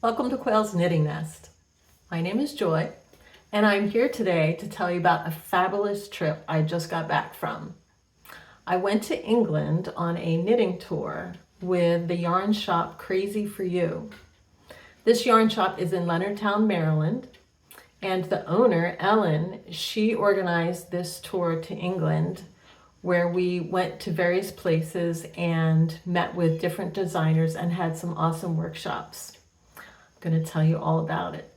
Welcome to Quail's Knitting Nest. My name is Joy, and I'm here today to tell you about a fabulous trip I just got back from. I went to England on a knitting tour with the yarn shop Crazy for You. This yarn shop is in Leonardtown, Maryland, and the owner, Ellen, she organized this tour to England where we went to various places and met with different designers and had some awesome workshops. I'm going to tell you all about it.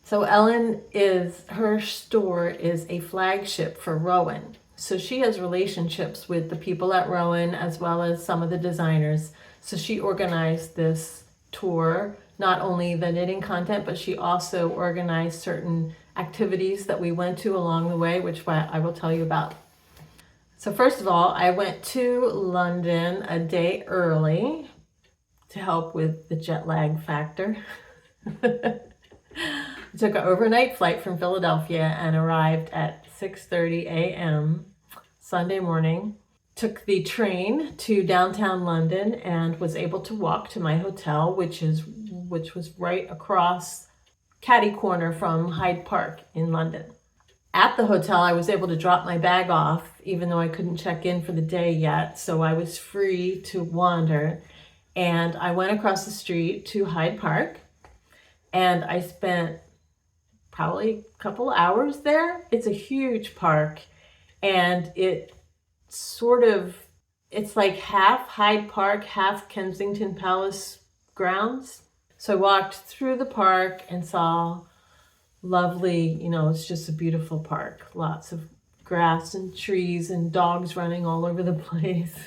So her store is a flagship for Rowan. So she has relationships with the people at Rowan as well as some of the designers. So she organized this tour, not only the knitting content, but she also organized certain activities that we went to along the way, which I will tell you about. So first of all, I went to London a day early to help with the jet lag factor. I took an overnight flight from Philadelphia and arrived at 6:30 a.m. Sunday morning. Took the train to downtown London and was able to walk to my hotel, which was right across catty corner from Hyde Park in London. At the hotel, I was able to drop my bag off, even though I couldn't check in for the day yet, so I was free to wander. And I went across the street to Hyde Park, and I spent probably a couple hours there. It's a huge park, and it's like half Hyde Park, half Kensington Palace grounds. So I walked through the park and saw lovely, it's just a beautiful park. Lots of grass and trees and dogs running all over the place.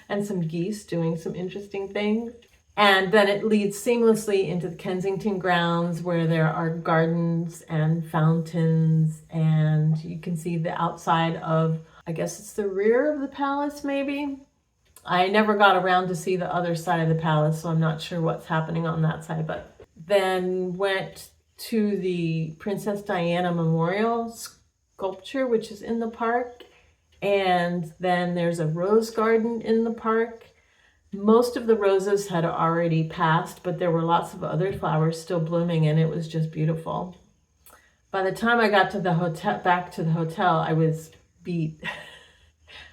And some geese doing some interesting things. And then it leads seamlessly into the Kensington grounds where there are gardens and fountains, and you can see the outside of, I guess it's the rear of the palace maybe. I never got around to see the other side of the palace, so I'm not sure what's happening on that side, but then went to the Princess Diana Memorial sculpture, which is in the park. And then there's a rose garden in the park. Most of the roses had already passed, but there were lots of other flowers still blooming, and it was just beautiful. By the time I got to back to the hotel, I was beat.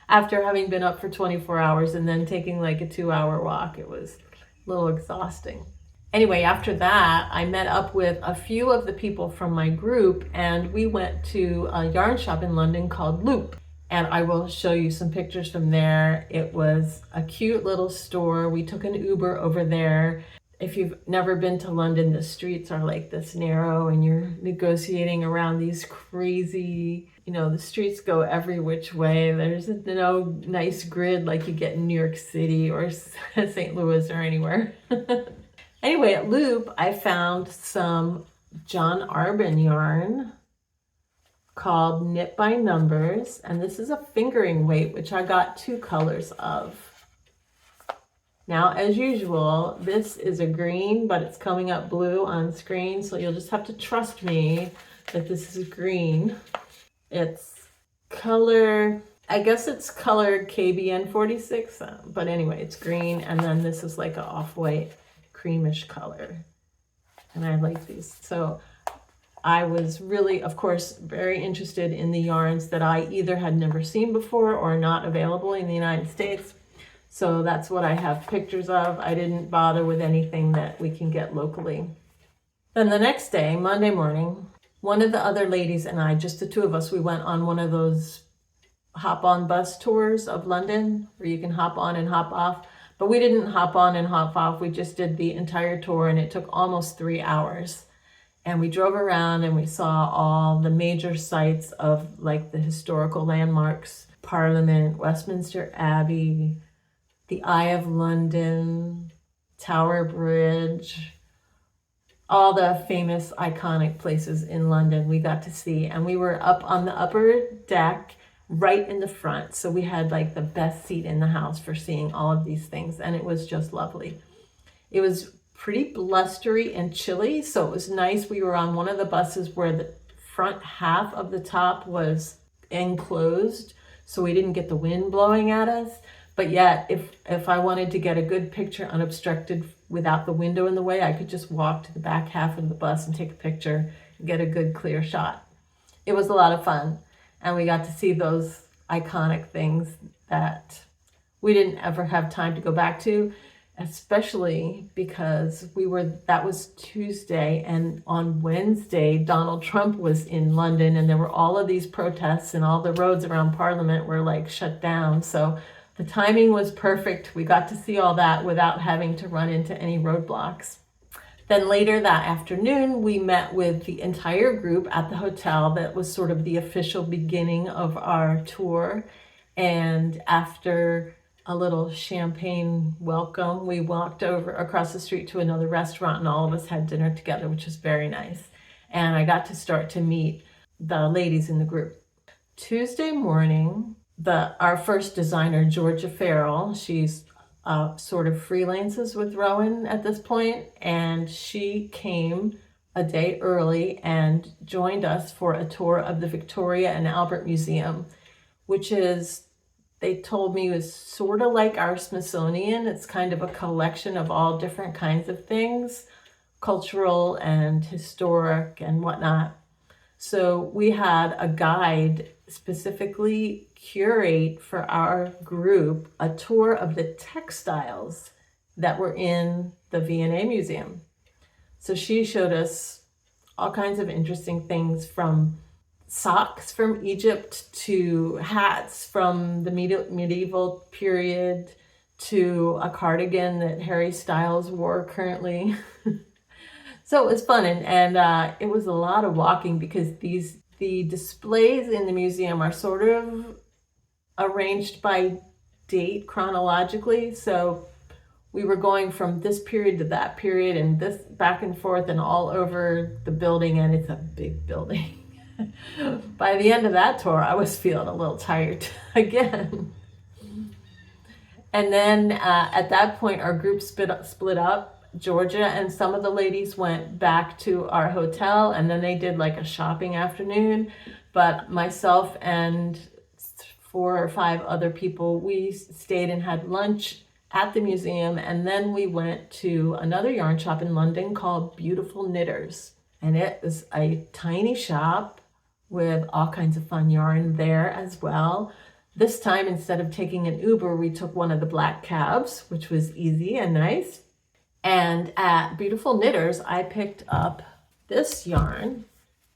After having been up for 24 hours and then taking like a 2-hour walk, it was a little exhausting. Anyway, after that, I met up with a few of the people from my group, and we went to a yarn shop in London called Loop. And I will show you some pictures from there. It was a cute little store. We took an Uber over there. If you've never been to London, the streets are like this narrow and you're negotiating around these crazy, the streets go every which way. There's no nice grid like you get in New York City or St. Louis or anywhere. Anyway, at Loop, I found some John Arbon yarn called Knit by Numbers, and this is a fingering weight, which I got 2 colors of. Now, as usual, this is a green, but it's coming up blue on screen, so you'll just have to trust me that this is green. It's color, I guess it's colored KBN 46, but anyway, it's green, and then this is like an off-white creamish color, and I like these. So I was really, of course, very interested in the yarns that I either had never seen before or not available in the United States. So that's what I have pictures of. I didn't bother with anything that we can get locally. Then the next day, Monday morning, one of the other ladies and I, just the 2 of us, we went on one of those hop-on bus tours of London where you can hop on and hop off. But we didn't hop on and hop off. We just did the entire tour, and it took almost 3 hours. And we drove around and we saw all the major sites of like the historical landmarks, Parliament, Westminster Abbey, the Eye of London, Tower Bridge, all the famous iconic places in London we got to see. And we were up on the upper deck right in the front. So we had like the best seat in the house for seeing all of these things. And it was just lovely. It was pretty blustery and chilly, so it was nice. We were on one of the buses where the front half of the top was enclosed, so we didn't get the wind blowing at us. But yet, if I wanted to get a good picture unobstructed without the window in the way, I could just walk to the back half of the bus and take a picture and get a good clear shot. It was a lot of fun, and we got to see those iconic things that we didn't ever have time to go back to, especially because that was Tuesday, and on Wednesday Donald Trump was in London, and there were all of these protests and all the roads around Parliament were like shut down. So the timing was perfect. We got to see all that without having to run into any roadblocks. Then later that afternoon, we met with the entire group at the hotel. That was sort of the official beginning of our tour. And after a little champagne welcome, we walked over across the street to another restaurant, and all of us had dinner together, which was very nice. And I got to start to meet the ladies in the group. Tuesday morning, our first designer, Georgia Farrell, she's sort of freelances with Rowan at this point, and she came a day early and joined us for a tour of the Victoria and Albert Museum, which is, they told me, was sort of like our Smithsonian. It's kind of a collection of all different kinds of things, cultural and historic and whatnot. So we had a guide specifically curate for our group a tour of the textiles that were in the V&A Museum. So she showed us all kinds of interesting things, from socks from Egypt to hats from the medieval period to a cardigan that Harry Styles wore currently. So it was fun, and it was a lot of walking because the displays in the museum are sort of arranged by date chronologically. So we were going from this period to that period and this back and forth and all over the building, and it's a big building. By the end of that tour, I was feeling a little tired again. And then at that point, our group split up. Georgia and some of the ladies went back to our hotel, and then they did like a shopping afternoon. But myself and 4 or 5 other people, we stayed and had lunch at the museum, and then we went to another yarn shop in London called Beautiful Knitters. And it was a tiny shop with all kinds of fun yarn there as well. This time, instead of taking an Uber, we took one of the black cabs, which was easy and nice. And at Beautiful Knitters, I picked up this yarn.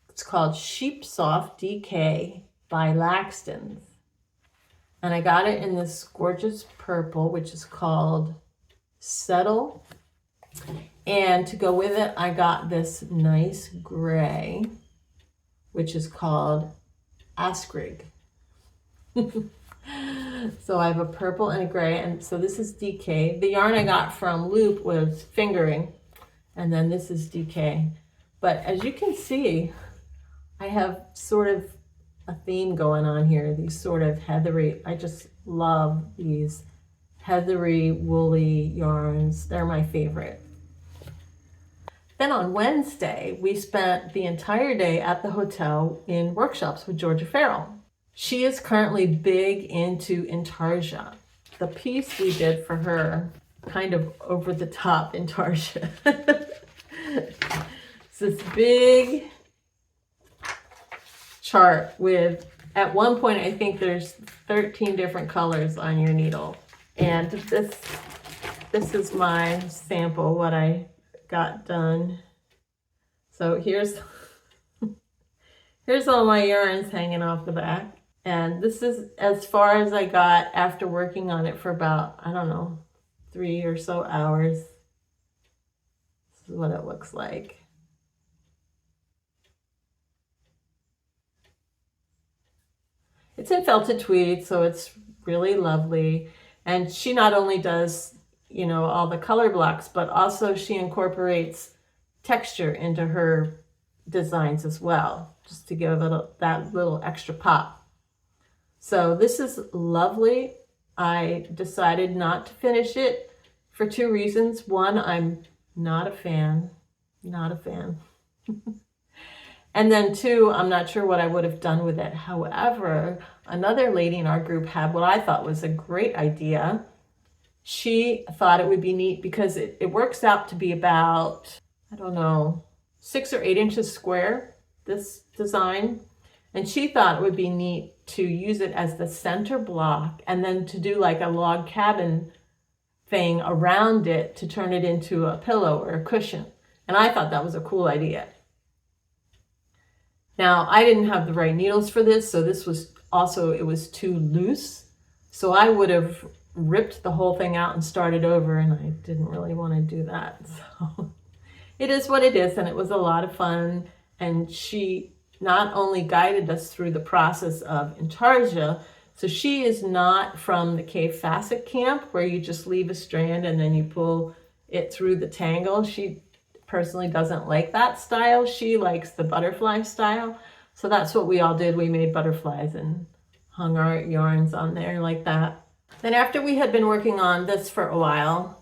It's called Sheepsoft DK by byLaxtons. And I got it in this gorgeous purple, which is called Settle. And to go with it, I got this nice gray, which is called Askrig. So I have a purple and a gray, and so this is DK. The yarn I got from Loop was fingering, and then this is DK. But as you can see, I have sort of a theme going on here. These sort of heathery, I just love these heathery, woolly yarns. They're my favorite. Then on Wednesday, we spent the entire day at the hotel in workshops with Georgia Farrell. She is currently big into intarsia. The piece we did for her, kind of over the top intarsia. It's this big chart with, at one point, I think there's 13 different colors on your needle. And this is my sample, what I got done. So here's all my yarns hanging off the back. And this is as far as I got after working on it for about, I don't know, 3 or so hours. This is what it looks like. It's in felted tweed, so it's really lovely. And she not only does, you know, all the color blocks, but also she incorporates texture into her designs as well, just to give it that little extra pop. So this is lovely. I decided not to finish it for 2 reasons. One, I'm not a fan. And then 2, I'm not sure what I would have done with it. However, another lady in our group had what I thought was a great idea. She thought it would be neat because it works out to be about, I don't know, 6 or 8 inches square, this design. And she thought it would be neat to use it as the center block and then to do like a log cabin thing around it to turn it into a pillow or a cushion. And I thought that was a cool idea. Now, I didn't have the right needles for this, so this was also, it was too loose. So I would have ripped the whole thing out and started over, and I didn't really want to do that. So it is what it is, and it was a lot of fun. And she not only guided us through the process of intarsia, so she is not from the K facet camp where you just leave a strand and then you pull it through the tangle. She personally doesn't like that style. She likes the butterfly style. So that's what we all did. We made butterflies and hung our yarns on there like that. Then after we had been working on this for a while,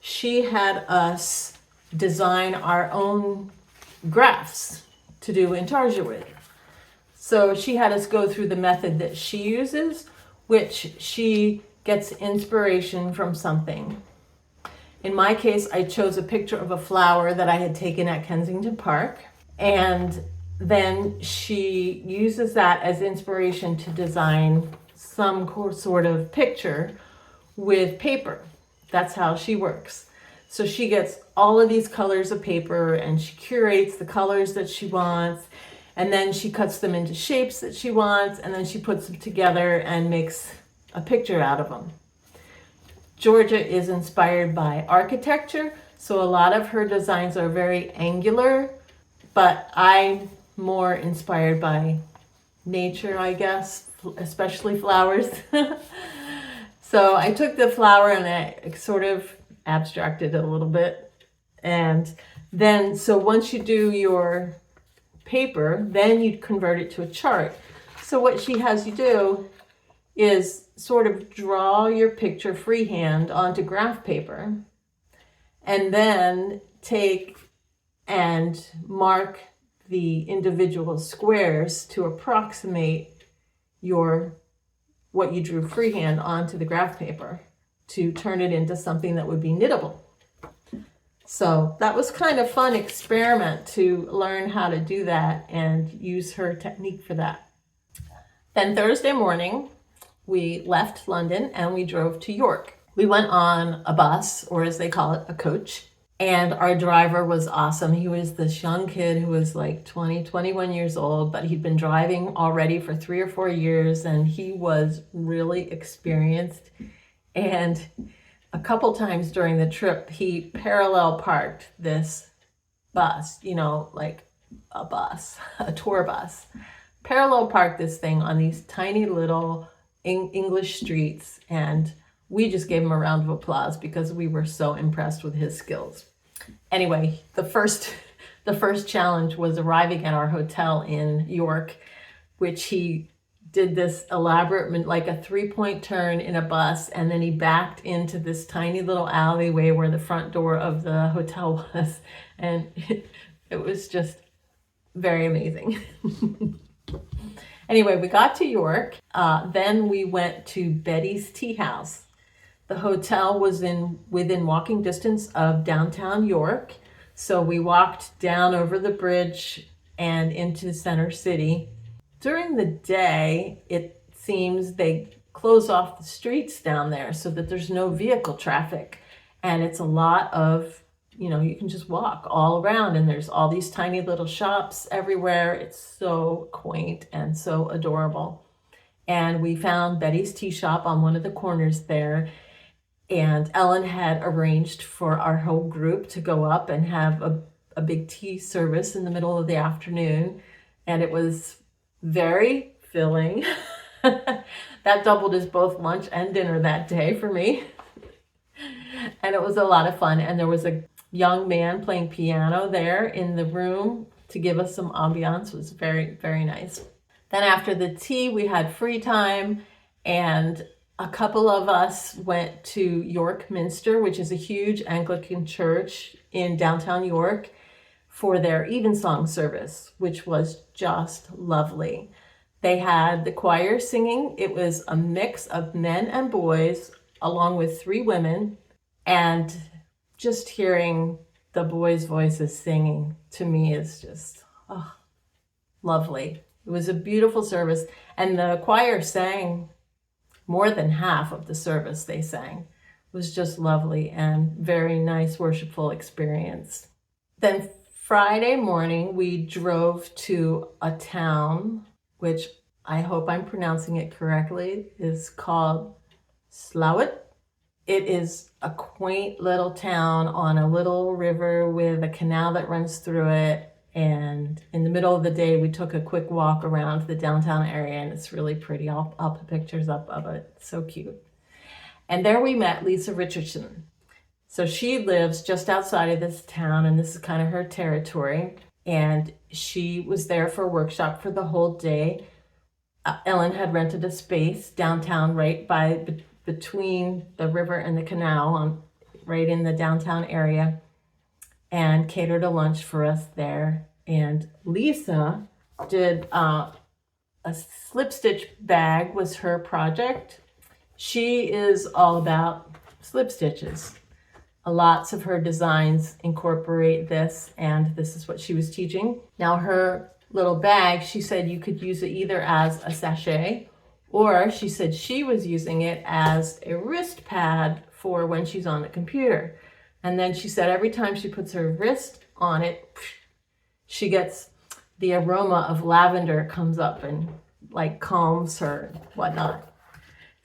she had us design our own graphs to do intarsia with. So she had us go through the method that she uses, which she gets inspiration from something. In my case, I chose a picture of a flower that I had taken at Kensington Park, and then she uses that as inspiration to design some sort of picture with paper. That's how she works. So she gets all of these colors of paper and she curates the colors that she wants, and then she cuts them into shapes that she wants, and then she puts them together and makes a picture out of them. Georgia is inspired by architecture, so a lot of her designs are very angular, but I'm more inspired by nature, I guess, especially flowers. So I took the flower and I sort of abstracted it a little bit. And then, so once you do your paper, then you convert it to a chart. So what she has you do is sort of draw your picture freehand onto graph paper, and then take and mark the individual squares to approximate what you drew freehand onto the graph paper to turn it into something that would be knittable. So that was kind of fun experiment to learn how to do that and use her technique for that. Then Thursday morning, we left London and we drove to York. We went on a bus, or as they call it, a coach. And our driver was awesome. He was this young kid who was like 20, 21 years old, but he'd been driving already for 3 or 4 years, and he was really experienced. And a couple times during the trip, he parallel parked this bus, like a bus, a tour bus. Parallel parked this thing on these tiny little English streets, and we just gave him a round of applause because we were so impressed with his skills. Anyway, the first challenge was arriving at our hotel in York, which he did this elaborate, like a 3-point turn in a bus, and then he backed into this tiny little alleyway where the front door of the hotel was, and it was just very amazing. Anyway, we got to York. Then we went to Betty's Tea House. The hotel was within walking distance of downtown York. So we walked down over the bridge and into Center City. During the day, it seems they close off the streets down there so that there's no vehicle traffic. And it's a lot of, you can just walk all around, and there's all these tiny little shops everywhere. It's so quaint and so adorable. And we found Betty's Tea Shop on one of the corners there. And Ellen had arranged for our whole group to go up and have a big tea service in the middle of the afternoon. And it was very filling. That doubled as both lunch and dinner that day for me. And it was a lot of fun. And there was a young man playing piano there in the room to give us some ambiance. It was very, very nice. Then after the tea, we had free time, and a couple of us went to York Minster, which is a huge Anglican church in downtown York, for their evensong service, which was just lovely. They had the choir singing. It was a mix of men and boys, along with 3 women. And just hearing the boys' voices singing to me is just lovely. It was a beautiful service. And the choir sang more than half of the service they sang. It was just lovely and very nice, worshipful experience. Then Friday morning, we drove to a town, which I hope I'm pronouncing it correctly, is called Slowett. It is a quaint little town on a little river with a canal that runs through it. And in the middle of the day, we took a quick walk around the downtown area, and it's really pretty. I'll put pictures up of it. It's so cute. And there we met Lisa Richardson. So she lives just outside of this town, and this is kind of her territory. And she was there for a workshop for the whole day. Ellen had rented a space downtown right between the river and the canal, right in the downtown area, and catered a lunch for us there. And Lisa did a Slipstitch Bag was her project. She is all about slip stitches. Lots of her designs incorporate this, and this is what she was teaching. Now her little bag, she said you could use it either as a sachet, or she said she was using it as a wrist pad for when she's on the computer. And then she said every time she puts her wrist on it, she gets the aroma of lavender comes up and like calms her and whatnot.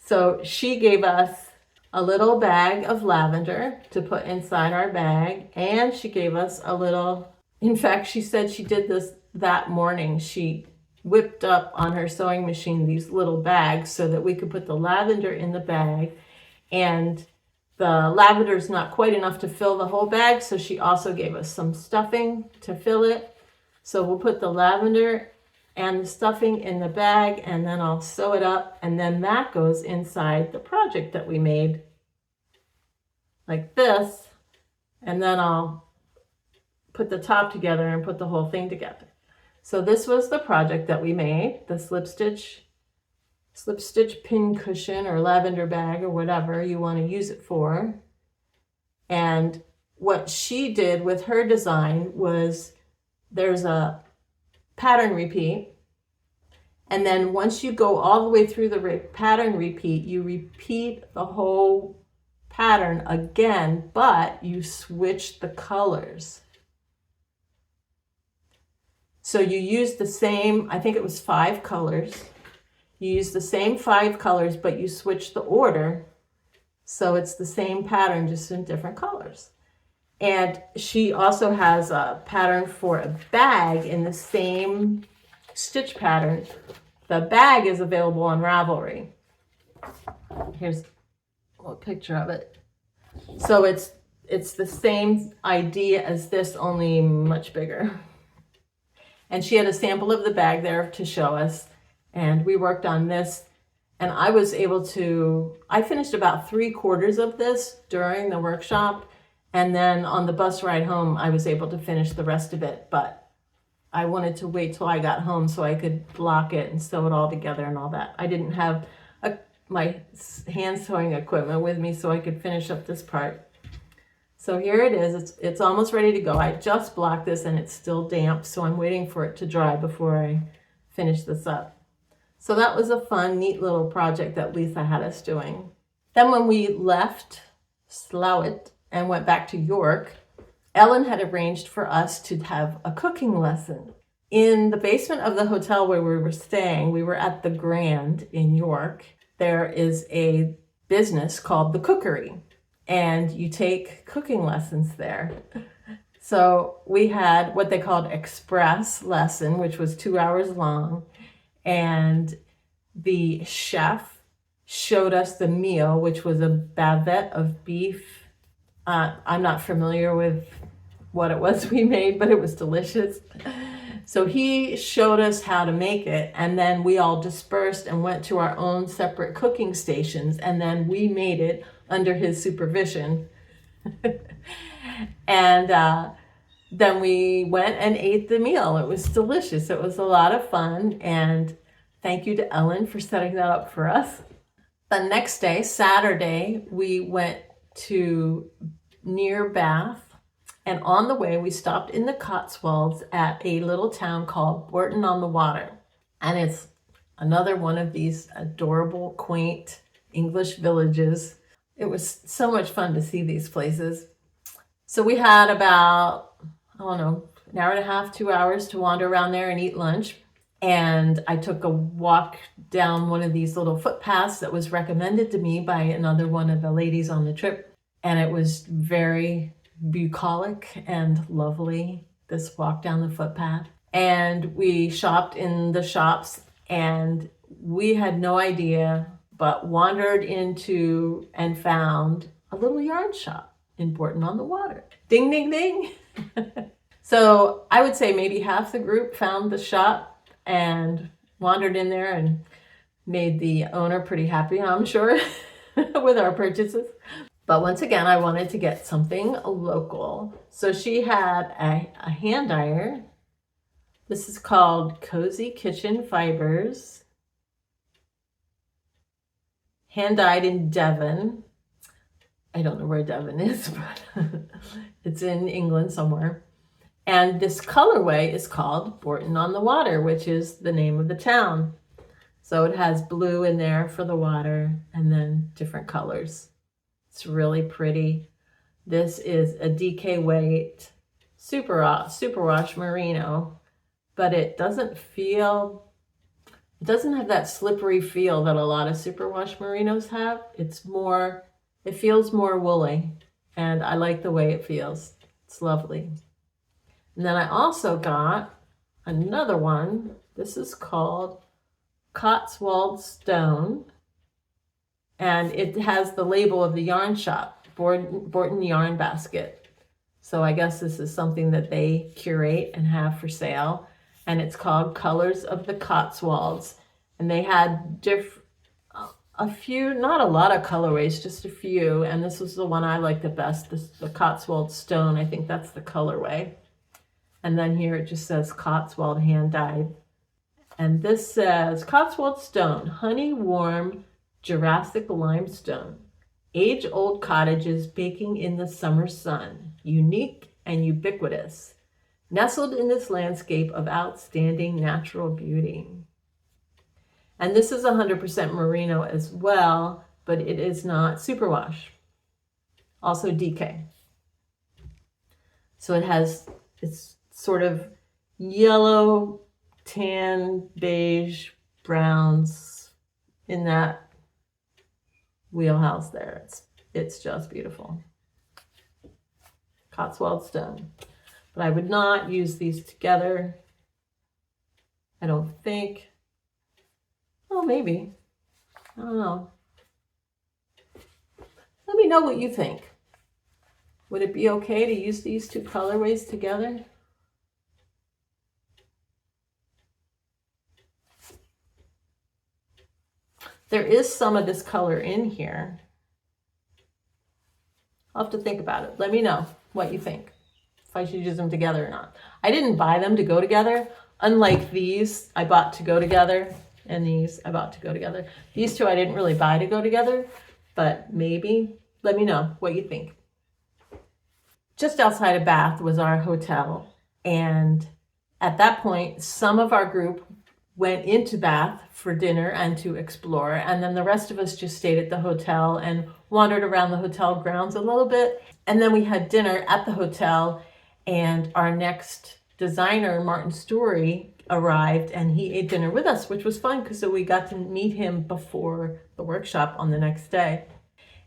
So she gave us a little bag of lavender to put inside our bag, and she gave us a little, in fact, she said she did this that morning. She whipped up on her sewing machine these little bags so that we could put the lavender in the bag, and the lavender is not quite enough to fill the whole bag, so she also gave us some stuffing to fill it. So we'll put the lavender and the stuffing in the bag, and then I'll sew it up, and then that goes inside the project that we made like this, and then I'll put the top together and put the whole thing together. So this was the project that we made, the Slipstitch pin cushion or lavender bag or whatever you want to use it for. And what she did with her design was there's a pattern repeat, and then once you go all the way through the pattern repeat, you repeat the whole pattern again, but you switch the colors. So you use the same, I think it was 5 colors. You use the same 5 colors, but you switch the order. So it's the same pattern, just in different colors. And she also has a pattern for a bag in the same stitch pattern. The bag is available on Ravelry. Here's a picture of it. So it's the same idea as this, only much bigger. And she had a sample of the bag there to show us. And we worked on this. And I was able to, I finished about 3/4 of this during the workshop. And then on the bus ride home, I was able to finish the rest of it. But I wanted to wait till I got home so I could block it and sew it all together and all that. I didn't have my hand sewing equipment with me so I could finish up this part. So here it is. It's almost ready to go. I just blocked this and it's still damp, so I'm waiting for it to dry before I finish this up. So that was a fun, neat little project that Lisa had us doing. Then when we left Slowett and went back to York, Ellen had arranged for us to have a cooking lesson. In the basement of the hotel where we were staying, we were at the Grand in York. There is a business called the Cookery, and you take cooking lessons there. So we had what they called express lesson, which was 2 hours long, and the chef showed us the meal, which was a bavette of beef. I'm not familiar with what it was we made, but it was delicious. So he showed us how to make it, and then we all dispersed and went to our own separate cooking stations, and then we made it under his supervision. And then we went and ate the meal. It was delicious. It was a lot of fun, and Thank you to Ellen for setting that up for us. The next day, Saturday, we went to near Bath. And on the way, we stopped in the Cotswolds at a little town called Bourton on the Water. And it's another one of these adorable, quaint English villages. It was so much fun to see these places. So we had about, I don't know, an hour and a half, 2 hours to wander around there and eat lunch. And I took a walk down one of these little footpaths that was recommended to me by another one of the ladies on the trip. And it was very bucolic and lovely, this walk down the footpath. And we shopped in the shops, and we had no idea, but wandered into and found a little yarn shop in Bourton on the Water. Ding, ding, ding. So I would say maybe half the group found the shop and wandered in there and made the owner pretty happy, I'm sure, with our purchases. But once again, I wanted to get something local. So she had a hand dyer. This is called Kosy Kitchen Fibers. Hand dyed in Devon. I don't know where Devon is, but it's in England somewhere. And this colorway is called Bourton on the Water, which is the name of the town. So it has blue in there for the water and then different colors. It's really pretty. This is a DK weight superwash merino, but it doesn't have that slippery feel that a lot of superwash merinos have. It feels more woolly, and I like the way it feels. It's lovely. And then I also got another one. This is called Cotswold Stone. And it has the label of the yarn shop, Bourton Yarn Basket. So I guess this is something that they curate and have for sale. And it's called Colors of the Cotswolds. And they had a few, not a lot of colorways, just a few. And this was the one I liked the best, the Cotswold Stone. I think that's the colorway. And then here it just says Cotswold hand dyed. And this says Cotswold Stone, honey warm Jurassic limestone, age-old cottages baking in the summer sun, unique and ubiquitous, nestled in this landscape of outstanding natural beauty. And this is 100% merino as well, but it is not superwash. Also DK. So it's sort of yellow, tan, beige, browns in that wheelhouse there. It's just beautiful. Cotswold Stone. But I would not use these together. I don't think. Oh, maybe. I don't know. Let me know what you think. Would it be okay to use these two colorways together? There is some of this color in here. I'll have to think about it. Let me know what you think, if I should use them together or not. I didn't buy them to go together. Unlike these, I bought to go together, and these I bought to go together. These two I didn't really buy to go together, but maybe. Let me know what you think. Just outside of Bath was our hotel, and at that point, some of our group went into Bath for dinner and to explore, and then the rest of us just stayed at the hotel and wandered around the hotel grounds a little bit. And then we had dinner at the hotel, and our next designer, Martin Storey, arrived, and he ate dinner with us, which was fun because so we got to meet him before the workshop on the next day.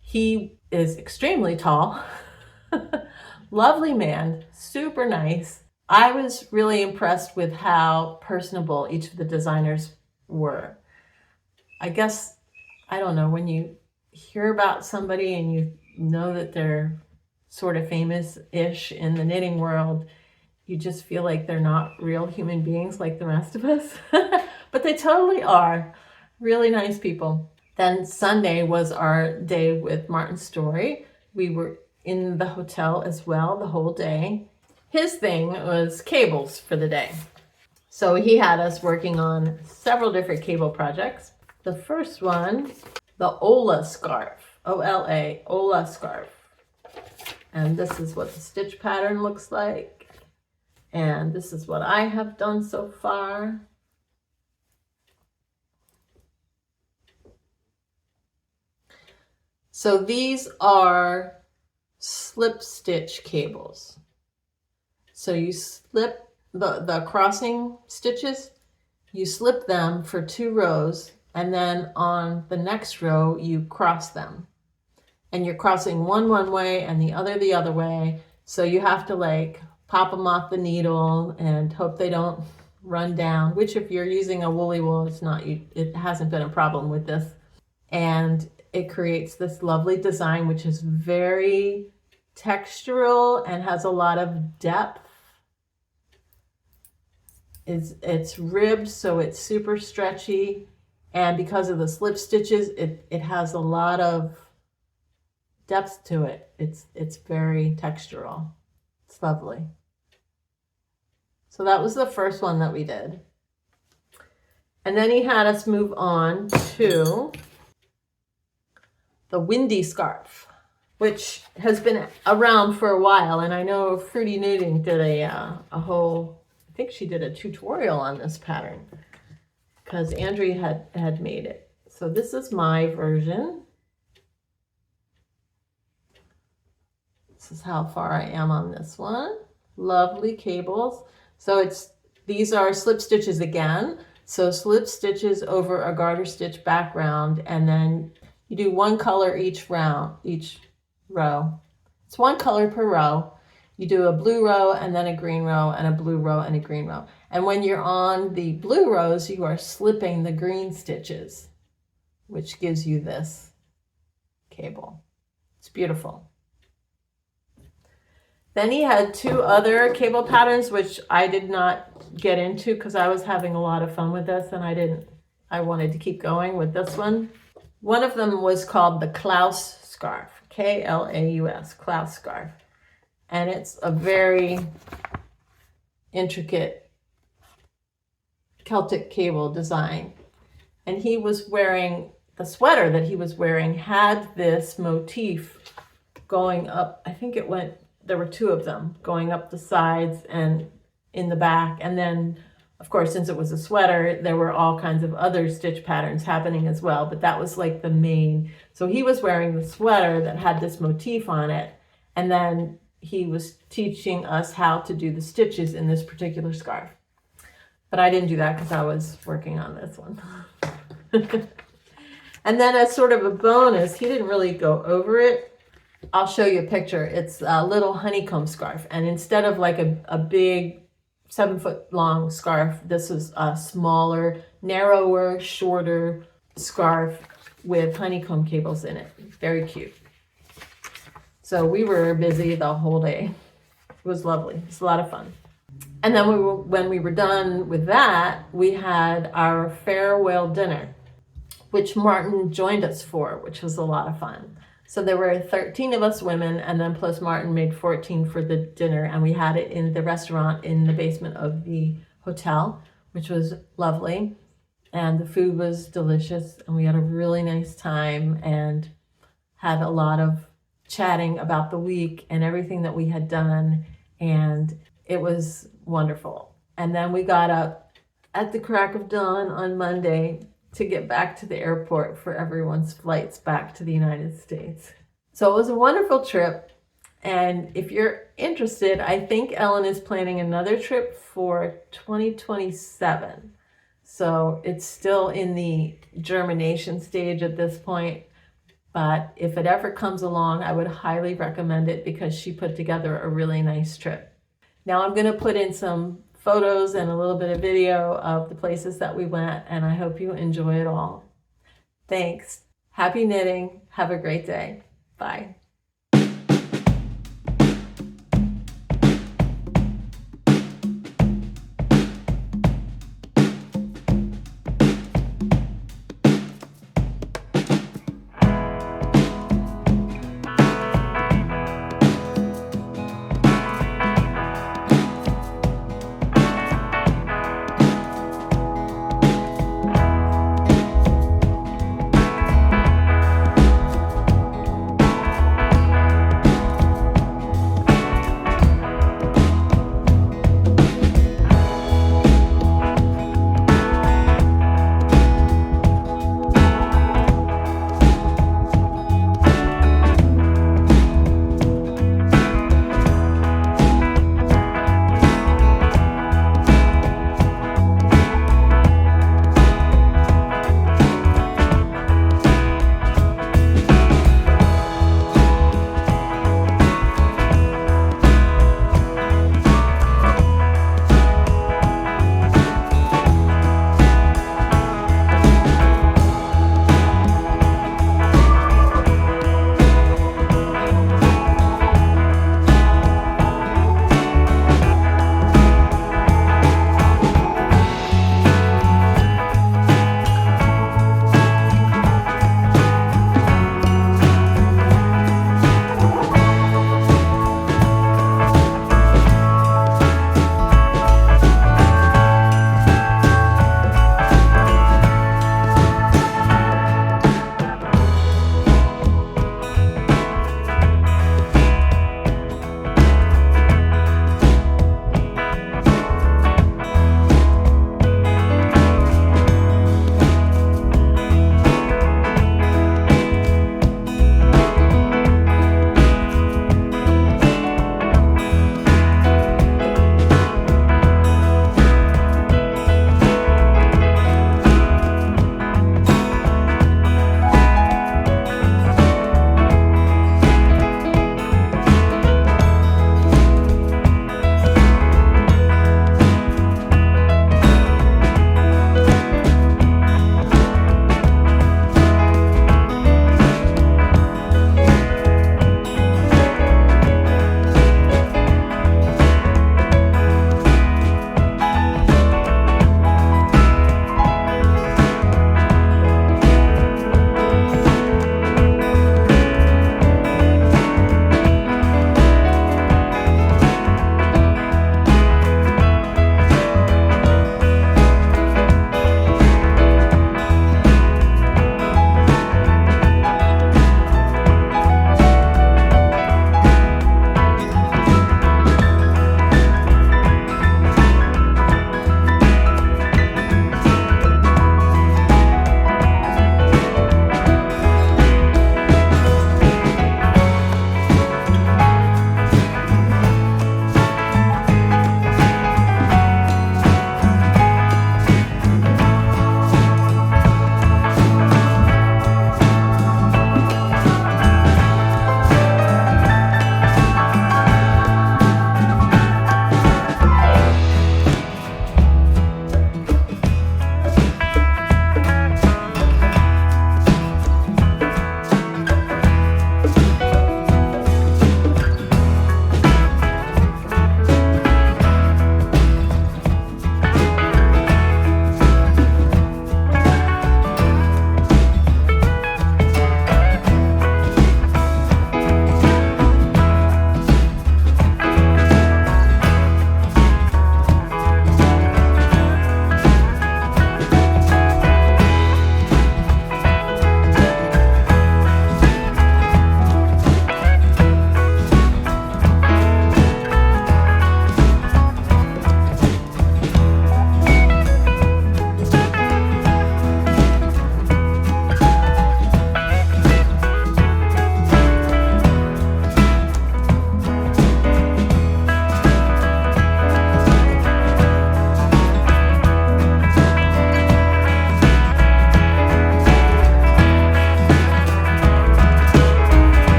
He is extremely tall, lovely man, super nice. I was really impressed with how personable each of the designers were. I guess, I don't know, when you hear about somebody and you know that they're sort of famous-ish in the knitting world, you just feel like they're not real human beings like the rest of us. But they totally are. Really nice people. Then Sunday was our day with Martin Storey. We were in the hotel as well the whole day. His thing was cables for the day. So he had us working on several different cable projects. The first one, the Ola scarf, O-L-A, Ola scarf. And this is what the stitch pattern looks like. And this is what I have done so far. So these are slip stitch cables. So you slip the crossing stitches, you slip them for 2 rows, and then on the next row you cross them. And you're crossing one way and the other way. So you have to like pop them off the needle and hope they don't run down, which if you're using a woolly wool, it hasn't been a problem with this. And it creates this lovely design, which is very textural and has a lot of depth. It's ribbed, so it's super stretchy. And because of the slip stitches, it has a lot of depth to it. It's very textural. It's lovely. So that was the first one that we did. And then he had us move on to the windy scarf, which has been around for a while. And I know Fruity Knitting did a whole, I think she did a tutorial on this pattern because Andrea had made it. So this is my version. This is how far I am on this one. Lovely cables. So these are slip stitches again. So slip stitches over a garter stitch background, and then you do 1 color each row. It's 1 color per row. You do a blue row and then a green row and a blue row and a green row. And when you're on the blue rows, you are slipping the green stitches, which gives you this cable. It's beautiful. Then he had 2 other cable patterns, which I did not get into because I was having a lot of fun with this and I wanted to keep going with this one. One of them was called the Klaus scarf, K-L-A-U-S, Klaus scarf. And it's a very intricate Celtic cable design. And he was wearing, the sweater that he was wearing had this motif going up. I think there were 2 of them going up the sides and in the back. And then, of course, since it was a sweater, there were all kinds of other stitch patterns happening as well. But that was like the main. So he was wearing the sweater that had this motif on it. And then he was teaching us how to do the stitches in this particular scarf. But I didn't do that because I was working on this one. And then as sort of a bonus, he didn't really go over it. I'll show you a picture. It's a little honeycomb scarf. And instead of like a big 7-foot long scarf, this is a smaller, narrower, shorter scarf with honeycomb cables in it. Very cute. So we were busy the whole day. It was lovely. It was a lot of fun. And then when we were done with that, we had our farewell dinner, which Martin joined us for, which was a lot of fun. So there were 13 of us women, and then plus Martin made 14 for the dinner, and we had it in the restaurant in the basement of the hotel, which was lovely. And the food was delicious, and we had a really nice time and had a lot of chatting about the week and everything that we had done, and it was wonderful. And then we got up at the crack of dawn on Monday to get back to the airport for everyone's flights back to the United States. So it was a wonderful trip, and if you're interested, I think Ellen is planning another trip for 2027. So it's still in the germination stage at this point. But if it ever comes along, I would highly recommend it because she put together a really nice trip. Now I'm going to put in some photos and a little bit of video of the places that we went, and I hope you enjoy it all. Thanks. Happy knitting. Have a great day. Bye.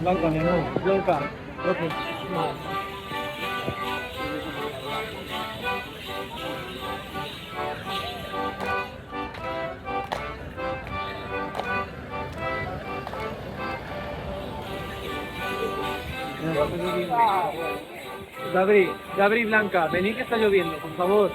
Blanca, mi amor. Blanca. Ok. Gabri, Blanca, vení que está lloviendo, por favor.